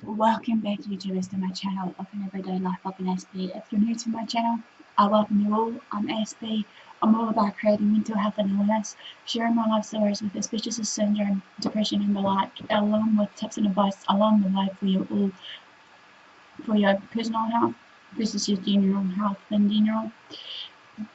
Welcome back YouTubers to my channel of an everyday life of an Aspie. If you're new to my channel, I welcome you all. I'm Aspie. I'm all about creating mental health and awareness, sharing my life stories with Asperger's syndrome, depression and the like, along with tips and advice along the way for you all, for your personal health versus your general health in general.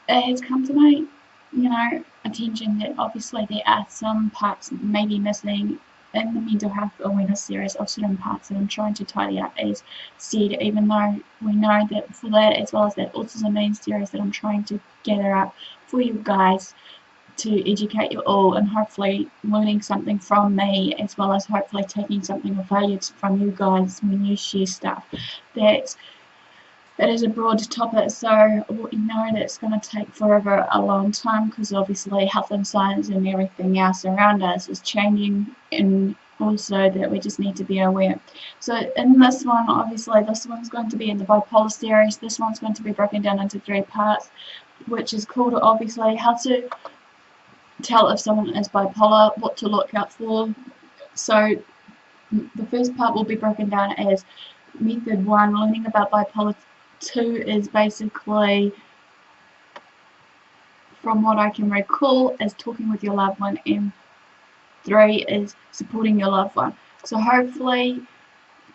It has come to my, attention that obviously there are some parts maybe missing in the mental health awareness series of certain parts that I'm trying to tidy up as said, even though we know that for that, as well as that autism main series that I'm trying to gather up for you guys to educate you all and hopefully learning something from me, as well as hopefully taking something of value from you guys when you share stuff. That it is a broad topic, so we know that it's going to take forever a long time because obviously health and science and everything else around us is changing, and also that we just need to be aware. So in this one, obviously this one's going to be in the bipolar series. This one's going to be broken down into 3 parts, which is called obviously how to tell if someone is bipolar, what to look out for. So the first part will be broken down as method 1, learning about bipolar. 2 is basically, from what I can recall, is talking with your loved one, and 3 is supporting your loved one. So hopefully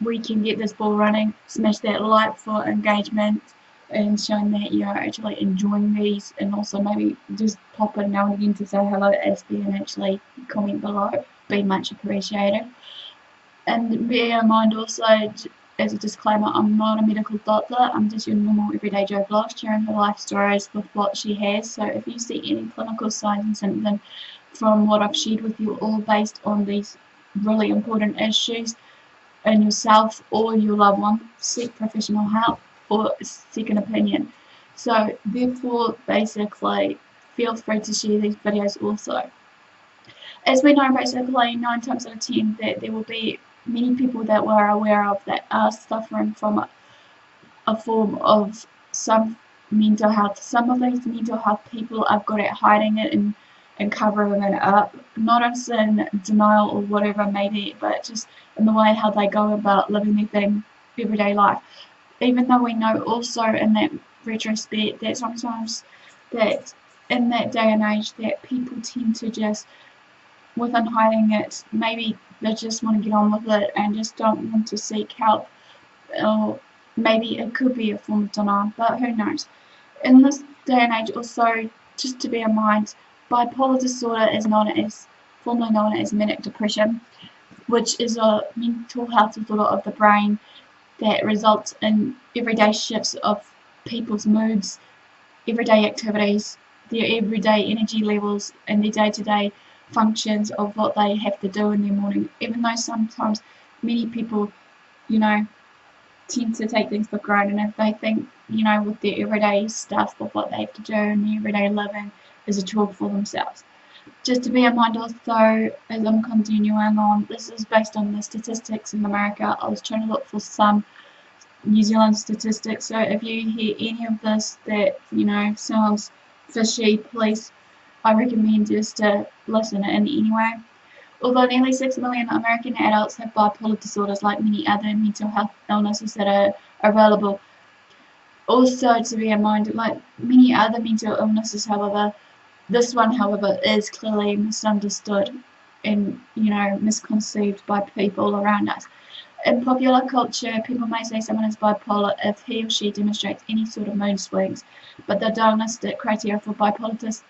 we can get this ball running, smash that like for engagement and showing that you're actually enjoying these, and also maybe just pop in now and again to say hello to Aspie and actually comment below. Be much appreciated. And bear in mind also, as a disclaimer, I'm not a medical doctor, I'm just your normal everyday Joe vlog sharing her life stories with what she has. So if you see any clinical signs and symptoms from what I've shared with you, all based on these really important issues in yourself or your loved one, seek professional help or seek an opinion. So therefore, basically, feel free to share these videos also. As we know, basically 9 times out of 10 that there will be many people that we're aware of that are suffering from a form of some mental health. Some of these mental health people have got it hiding it and covering it up, not as in denial or whatever maybe, but just in the way how they go about living their thing, everyday life. Even though we know also in that retrospect that sometimes that in that day and age that people tend to just, within hiding it, maybe they just want to get on with it and just don't want to seek help, or maybe it could be a form of denial, but who knows. In this day and age also, just to bear in mind, bipolar disorder is formerly known as manic depression, which is a mental health disorder of the brain that results in everyday shifts of people's moods, everyday activities, their everyday energy levels, and their day-to-day functions of what they have to do in their morning. Even though sometimes many people, tend to take things for granted, and if they think, with their everyday stuff of what they have to do and their everyday living is a chore for themselves. Just to bear in mind also, as I'm continuing on, this is based on the statistics in America. I was trying to look for some New Zealand statistics, so if you hear any of this that, sounds fishy, please, I recommend just to listen in anyway. Although nearly 6 million American adults have bipolar disorders, like many other mental health illnesses that are available. Also to bear in mind, like many other mental illnesses, however, this one, however, is clearly misunderstood and, misconceived by people around us. In popular culture, people may say someone is bipolar if he or she demonstrates any sort of mood swings, but the diagnostic criteria for bipolar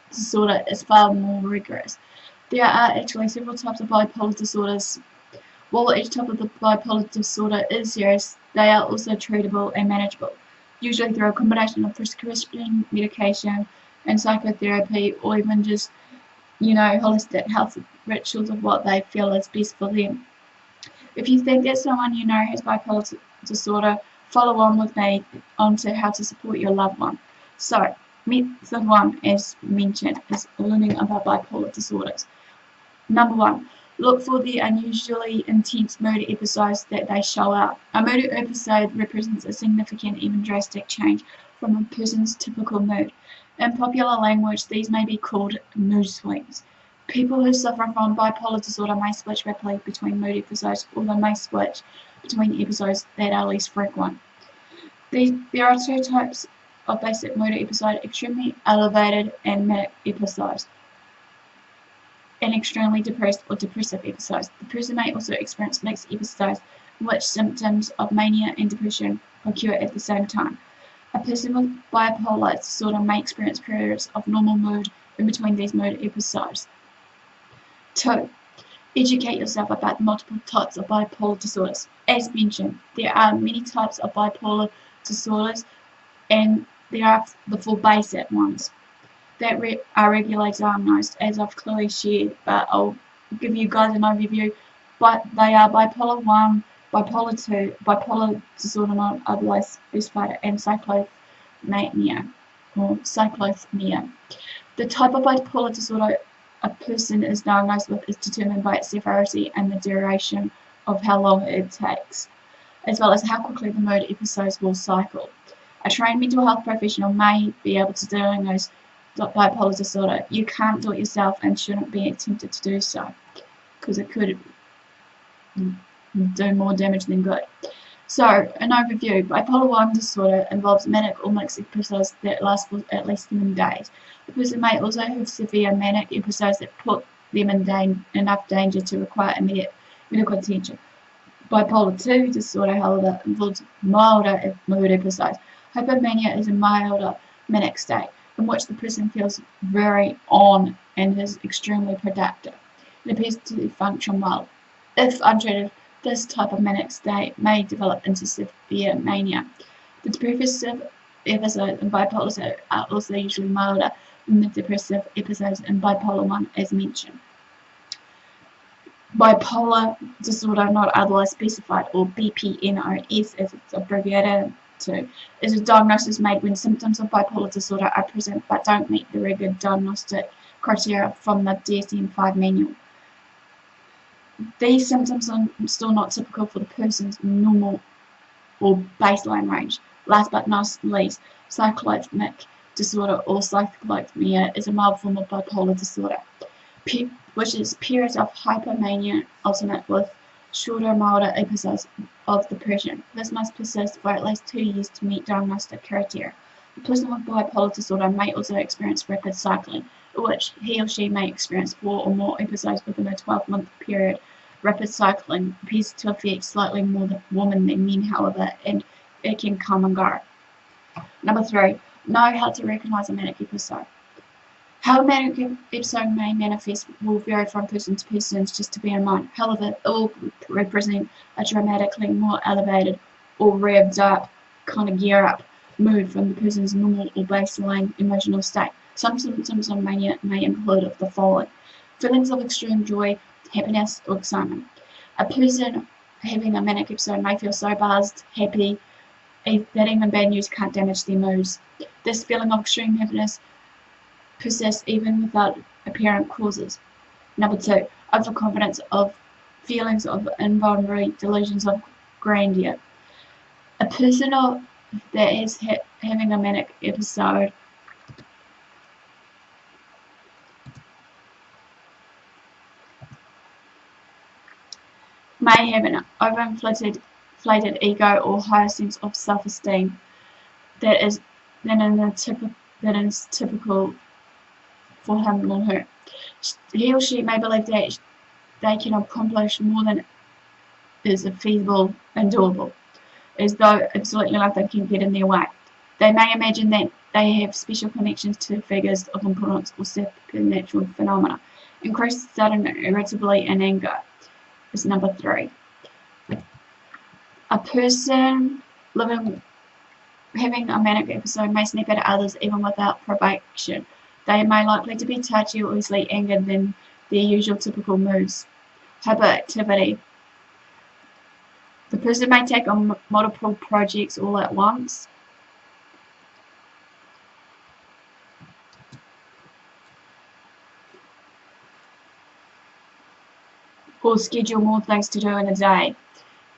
disorder is far more rigorous. There are actually several types of bipolar disorders. While each type of the bipolar disorder is serious, they are also treatable and manageable, usually through a combination of prescription medication and psychotherapy, or even just, holistic health rituals of what they feel is best for them. If you think that someone you know has bipolar disorder, follow on with me onto how to support your loved one. So, method 1, as mentioned, is learning about bipolar disorders. Number 1, look for the unusually intense mood episodes that they show up. A mood episode represents a significant, even drastic change from a person's typical mood. In popular language, these may be called mood swings. People who suffer from bipolar disorder may switch rapidly between mood episodes, or they may switch between episodes that are less frequent. There are two types of basic mood episode: extremely elevated and manic episodes, and extremely depressed or depressive episodes. The person may also experience mixed episodes in which symptoms of mania and depression occur at the same time. A person with bipolar disorder may experience periods of normal mood in between these mood episodes. 2. Educate yourself about multiple types of bipolar disorders. As mentioned, there are many types of bipolar disorders, and there are the four basic ones that are regularly diagnosed, as I've clearly shared, but I'll give you guys an overview. But they are bipolar 1, bipolar 2, bipolar disorder not otherwise specified, and cyclothymia or cyclothymia. The type of bipolar disorder a person is diagnosed with is determined by its severity and the duration of how long it takes, as well as how quickly the mood episodes will cycle. A trained mental health professional may be able to diagnose bipolar disorder. You can't do it yourself and shouldn't be tempted to do so, because it could do more damage than good. So, an overview. Bipolar 1 disorder involves manic or mixed episodes that last for at least 7 days. The person may also have severe manic episodes that put them in enough danger to require immediate medical attention. Bipolar 2 disorder, however, involves milder mood episodes. Hypomania is a milder manic state in which the person feels very on and is extremely productive. It appears to function well. If untreated, this type of manic state may develop into severe mania. The depressive episodes in bipolar are also usually milder than the depressive episodes in bipolar 1, as mentioned. Bipolar disorder not otherwise specified, or BPNOS as it's abbreviated to, is a diagnosis made when symptoms of bipolar disorder are present but don't meet the rigid diagnostic criteria from the DSM-5 manual. These symptoms are still not typical for the person's normal or baseline range. Last but not least, cyclothymic disorder or cyclothymia is a mild form of bipolar disorder, which is periods of hypomania alternate with shorter, milder episodes of depression. This must persist for at least 2 years to meet diagnostic criteria. A person with bipolar disorder may also experience rapid cycling, in which he or she may experience 4 or more episodes within a 12-month period. Rapid cycling appears to affect slightly more women than men, however, and it can come and go. Number 3, know how to recognize a manic episode. How a manic episode may manifest will vary from person to person, just to bear in mind. However, it will represent a dramatically more elevated or revved up, kind of gear up mood from the person's normal or baseline emotional state. Some symptoms of mania may include the following: feelings of extreme joy, happiness, or excitement. A person having a manic episode may feel so buzzed, happy, that even bad news can't damage their moods. This feeling of extreme happiness persists even without apparent causes. Number 2, overconfidence of feelings of involuntary delusions of grandeur. A person that is having a manic episode may have an overinflated ego or higher sense of self-esteem that is typical for him or her. He or she may believe that they can accomplish more than is feasible and doable, as though absolutely nothing can get in their way. They may imagine that they have special connections to figures of importance or supernatural phenomena. Increased sudden irritability and anger is number 3. A person having a manic episode may snap at others even without provocation. They may likely to be touchy or easily angered than their usual typical moods. Hyperactivity. The person may take on multiple projects all at once. Or schedule more things to do in a day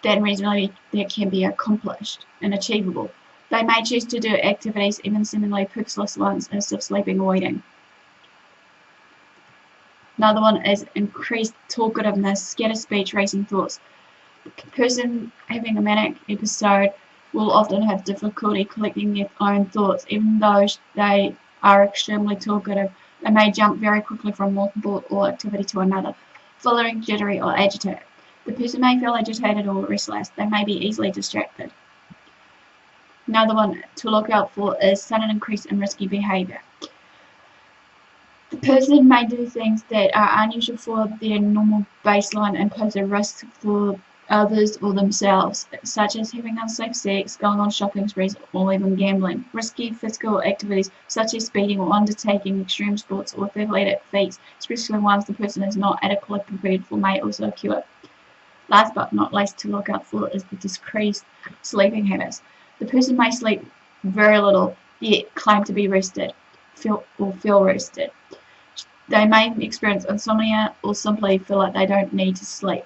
than reasonably that can be accomplished and achievable. They may choose to do activities, even seemingly purposeless ones, instead of sleeping or eating. Another one is increased talkativeness, scattered speech, racing thoughts. The person having a manic episode will often have difficulty collecting their own thoughts, even though they are extremely talkative. They may jump very quickly from multiple or activity to another, feeling jittery or agitated. The person may feel agitated or restless. They may be easily distracted. Another one to look out for is sudden increase in risky behavior. The person may do things that are unusual for their normal baseline and pose a risk for others or themselves, such as having unsafe sex, going on shopping sprees, or even gambling. Risky physical activities such as speeding or undertaking extreme sports or athletic feats, especially ones the person is not adequately prepared for, may also occur. Last but not least to look out for is the decreased sleeping habits. The person may sleep very little, yet claim to be rested, feel rested. They may experience insomnia or simply feel like they don't need to sleep.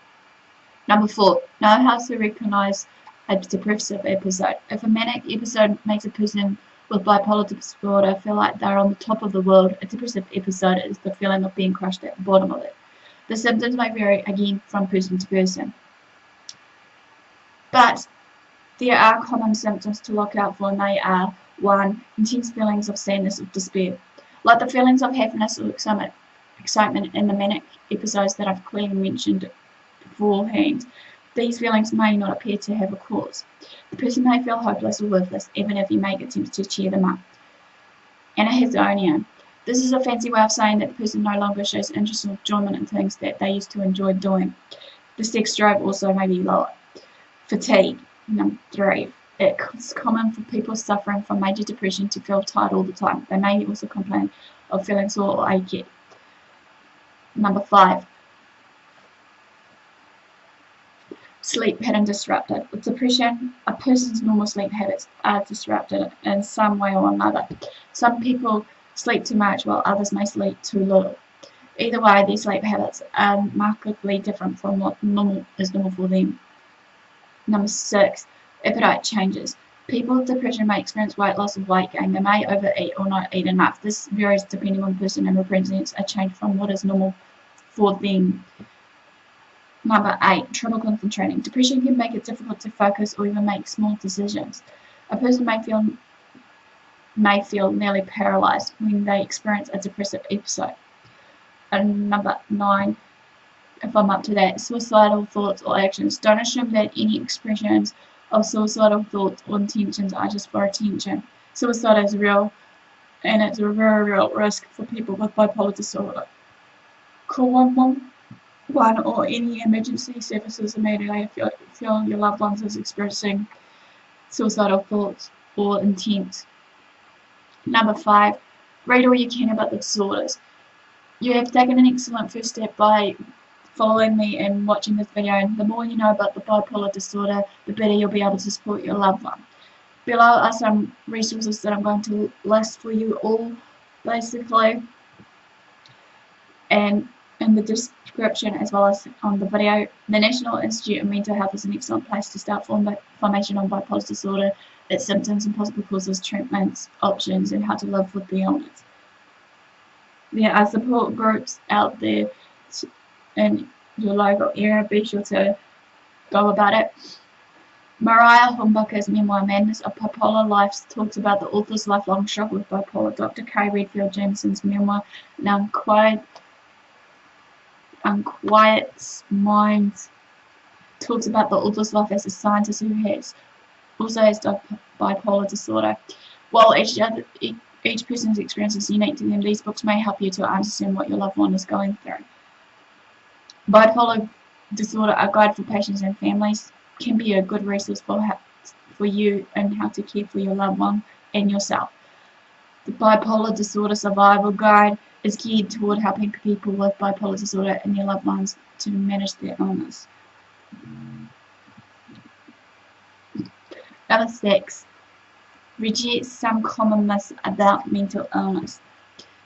Number 4, know how to recognize a depressive episode. If a manic episode makes a person with bipolar disorder feel like they're on the top of the world, a depressive episode is the feeling of being crushed at the bottom of it. The symptoms may vary again from person to person, but there are common symptoms to look out for, and they are 1. Intense feelings of sadness or despair. Like the feelings of happiness or excitement in the manic episodes that I've clearly mentioned beforehand, these feelings may not appear to have a cause. The person may feel hopeless or worthless, even if you make attempts to cheer them up. Anhedonia. This is a fancy way of saying that the person no longer shows interest or enjoyment in things that they used to enjoy doing. The sex drive also may be lower. Fatigue. Number 3. It's common for people suffering from major depression to feel tired all the time. They may also complain of feeling sore or achy. Number 5. Sleep pattern disrupted. With depression, a person's normal sleep habits are disrupted in some way or another. Some people sleep too much while others may sleep too little. Either way, these sleep habits are markedly different from what is normal for them. Number 6. Appetite changes. People with depression may experience weight loss or weight gain. They may overeat or not eat enough. This varies depending on the person and represents a change from what is normal for them. Number 8. Trouble concentrating. Depression can make it difficult to focus or even make small decisions. A person may feel nearly paralyzed when they experience a depressive episode. And number 9, if I'm up to that, suicidal thoughts or actions. Don't assume that any expressions of suicidal thoughts or intentions are just for attention. Suicide is real, and it's a very real risk for people with bipolar disorder. Call 111 or any emergency services immediately if you feel your loved ones is experiencing suicidal thoughts or intent. Number 5, read all you can about the disorders. You have taken an excellent first step by following me and watching this video, and the more you know about the bipolar disorder, the better you'll be able to support your loved one. Below are some resources that I'm going to list for you all, basically, and in the description as well as on the video. The National Institute of Mental Health is an excellent place to start information on bipolar disorder, its symptoms and possible causes, treatments, options, and how to live with the illness. There are support groups out there in your local area. Be sure to go about it. Mariah Hornbucker's memoir, Madness of Bipolar Life, talks about the author's lifelong struggle with bipolar. Dr. Kay Redfield Jameson's memoir, Unquiet Minds, talks about the author's life as a scientist who also has bipolar disorder. While each person's experience is unique to them, these books may help you to understand what your loved one is going through. Bipolar disorder, a guide for patients and families, can be a good resource for you and how to care for your loved one and yourself. The Bipolar Disorder Survival Guide is geared toward helping people with bipolar disorder and their loved ones to manage their illness. Number 6. Reject some common myths about mental illness.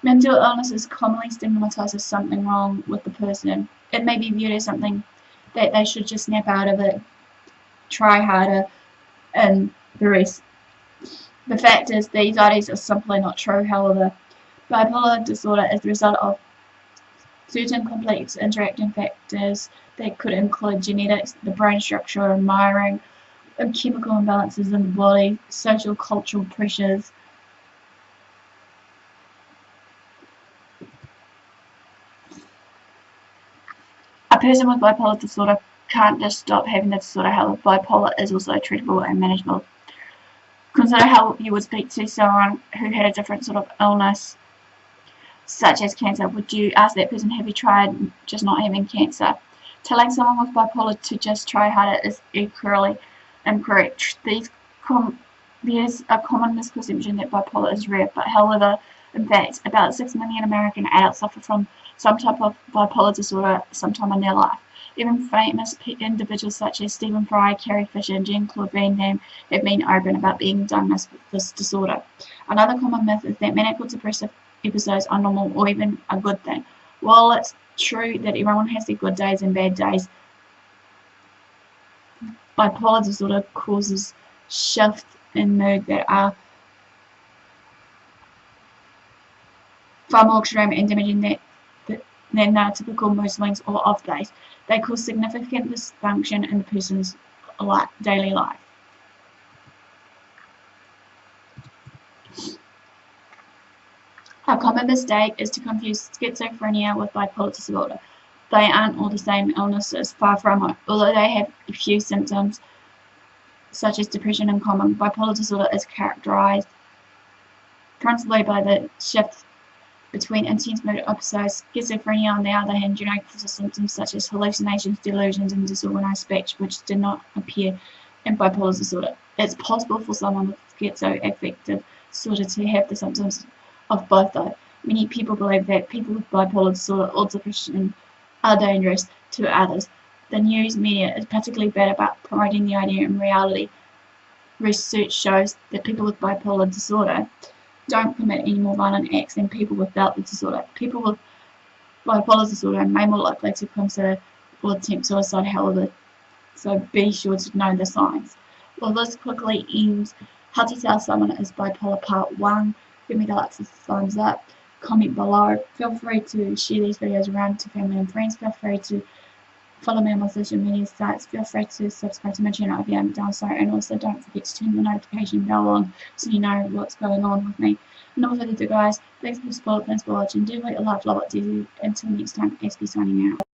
Mental illness is commonly stigmatized as something wrong with the person. It may be viewed as something that they should just snap out of it, try harder, and the rest. The fact is, these ideas are simply not true. However, bipolar disorder is the result of certain complex interacting factors They could include genetics, the brain structure and wiring, and chemical imbalances in the body, social cultural pressures. A person with bipolar disorder can't just stop having the disorder. However, bipolar is also treatable and manageable. Consider how you would speak to someone who had a different sort of illness, such as cancer. Would you ask that person, have you tried just not having cancer? Telling someone with bipolar to just try harder is equally incorrect. There's a common misconception that bipolar is rare, but however, in fact, about 6 million American adults suffer from some type of bipolar disorder sometime in their life. Even famous individuals such as Stephen Fry, Carrie Fisher, and Jean-Claude Van Damme have been open about being diagnosed with this disorder. Another common myth is that manic or depressive episodes are normal or even a good thing. While it's true that everyone has their good days and bad days, bipolar disorder causes shifts in mood that are far more extreme and damaging than our typical mood swings or off days. They cause significant dysfunction in the person's daily life. A common mistake is to confuse schizophrenia with bipolar disorder. They aren't all the same illnesses, far from it. Although they have a few symptoms, such as depression in common, bipolar disorder is characterized principally by the shift between intense mood episodes. Schizophrenia, on the other hand, generally causes symptoms such as hallucinations, delusions, and disorganized speech, which did not appear in bipolar disorder. It's possible for someone with schizoaffective disorder to have the symptoms of both, though. Many people believe that people with bipolar disorder or depression are dangerous to others. The news media is particularly bad about promoting the idea in reality. Research shows that people with bipolar disorder don't commit any more violent acts than people without the disorder. People with bipolar disorder may more likely to consider or attempt suicide, however, so be sure to know the signs. Well, this quickly ends how to tell someone is bipolar part 1. Give me the likes and thumbs up. Comment below. Feel free to share these videos around to family and friends. Feel free to follow me on my social media sites. Feel free to subscribe to my channel if you haven't done so, and also don't forget to turn the notification bell on so you know what's going on with me. And no further ado, guys, thanks for the support, thanks for watching. Do what you love it, do. Until next time, Aspie signing out.